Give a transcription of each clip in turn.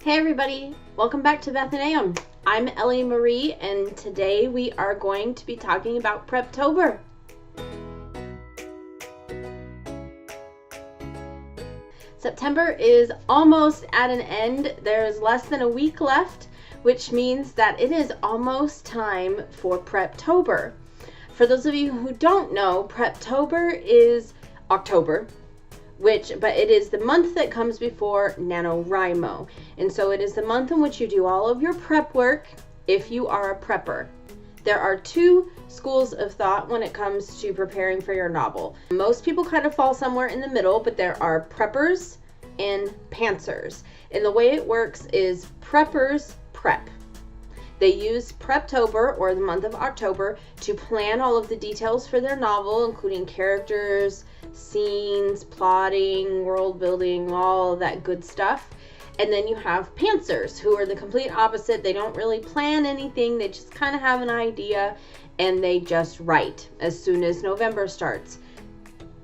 Hey everybody, welcome back to Beth and Aeon. I'm Ellie Marie and today we are going to be talking about Preptober. September is almost at an end. There's less than a week left, which means that it is almost time for Preptober. For those of you who don't know, Preptober is October, but it is the month that comes before NaNoWriMo. And so it is the month in which you do all of your prep work if you are a prepper. There are two schools of thought when it comes to preparing for your novel. Most people kind of fall somewhere in the middle, but there are preppers and pantsers. And the way it works is preppers prep. They use Preptober, or the month of October, to plan all of the details for their novel, including characters, scenes, plotting, world building, all of that good stuff. And then you have pantsers, who are the complete opposite. They don't really plan anything. They just kind of have an idea and they just write as soon as November starts.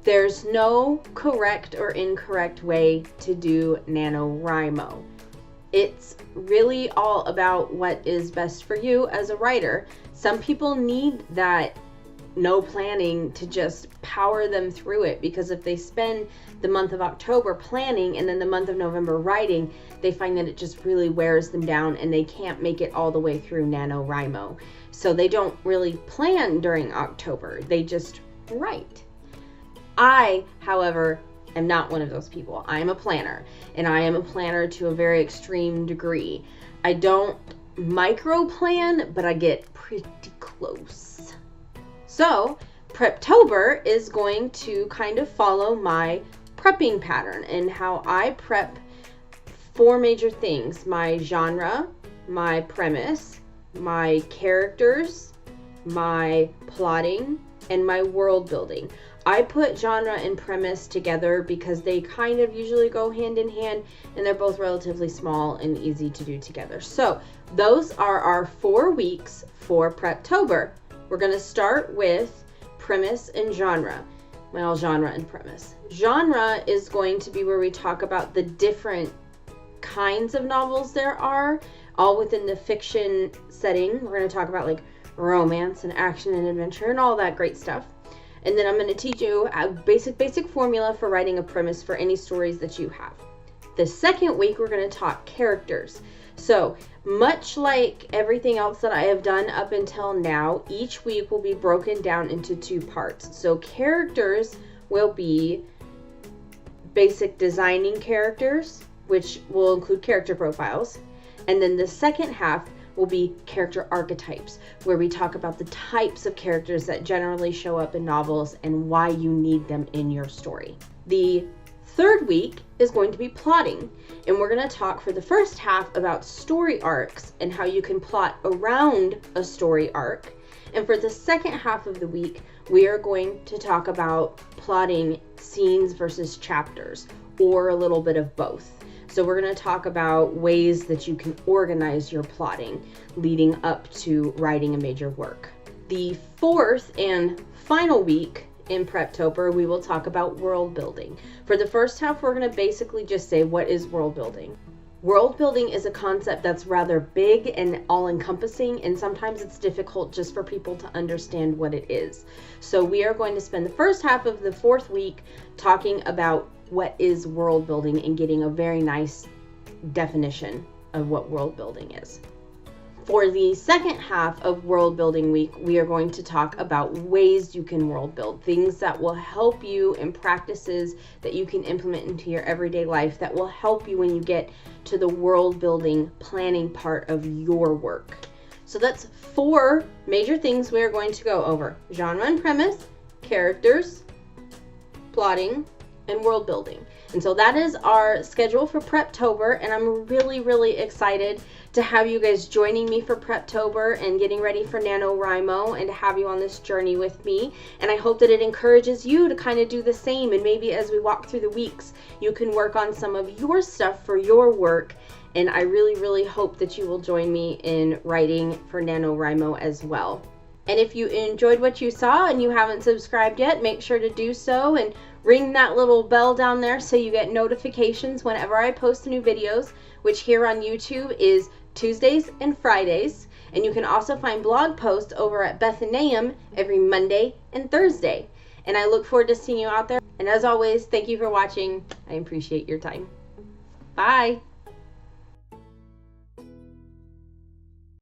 There's no correct or incorrect way to do NaNoWriMo. It's really all about what is best for you as a writer. Some people need that no planning to just power them through it, because if they spend the month of October planning and then the month of November writing, they find that it just really wears them down and they can't make it all the way through NaNoWriMo. So they don't really plan during October, they just write. I, however, I'm not one of those people. I am a planner, and I am a planner to a very extreme degree. I don't micro plan, but I get pretty close. So Preptober is going to kind of follow my prepping pattern and how I prep four major things: my genre, my premise, my characters, my plotting, and my world building. I put genre and premise together because they kind of usually go hand in hand, and they're both relatively small and easy to do together. So those are our 4 weeks for Preptober. We're going to start with premise and genre. Well, genre and premise. Genre is going to be where we talk about the different kinds of novels there are, all within the fiction setting. We're going to talk about like romance and action and adventure and all that great stuff. And then I'm going to teach you a basic formula for writing a premise for any stories that you have. The second week, we're going to talk characters. So much like everything else that I have done up until now, each week will be broken down into 2 parts. So characters will be basic designing characters, which will include character profiles. And then the second half will be character archetypes, where we talk about the types of characters that generally show up in novels and why you need them in your story. The third week is going to be plotting, and we're going to talk for the first half about story arcs and how you can plot around a story arc. And for the second half of the week, we are going to talk about plotting scenes versus chapters, or a little bit of both. So we're going to talk about ways that you can organize your plotting leading up to writing a major work. The fourth and final week in Preptober, we will talk about world building. For the first half, we're going to basically just say, what is world building? World building is a concept that's rather big and all-encompassing, and sometimes it's difficult just for people to understand what it is. So we are going to spend the first half of the 4th week talking about what is world building and getting a very nice definition of what world building is. For the second half of world building week, we are going to talk about ways you can world build, things that will help you, and practices that you can implement into your everyday life that will help you when you get to the world building planning part of your work. So that's 4 major things we are going to go over: genre and premise, characters, plotting, and world building. And so that is our schedule for Preptober, and I'm really excited to have you guys joining me for Preptober and getting ready for NaNoWriMo, and to have you on this journey with me. And I hope that it encourages you to kind of do the same, and maybe as we walk through the weeks, you can work on some of your stuff for your work. And I really hope that you will join me in writing for NaNoWriMo as well. And if you enjoyed what you saw and you haven't subscribed yet, make sure to do so and ring that little bell down there so you get notifications whenever I post new videos. which here on YouTube is Tuesdays and Fridays. And you can also find blog posts over at Bethlehem every Monday and Thursday. And I look forward to seeing you out there. And as always, thank you for watching. I appreciate your time. Bye.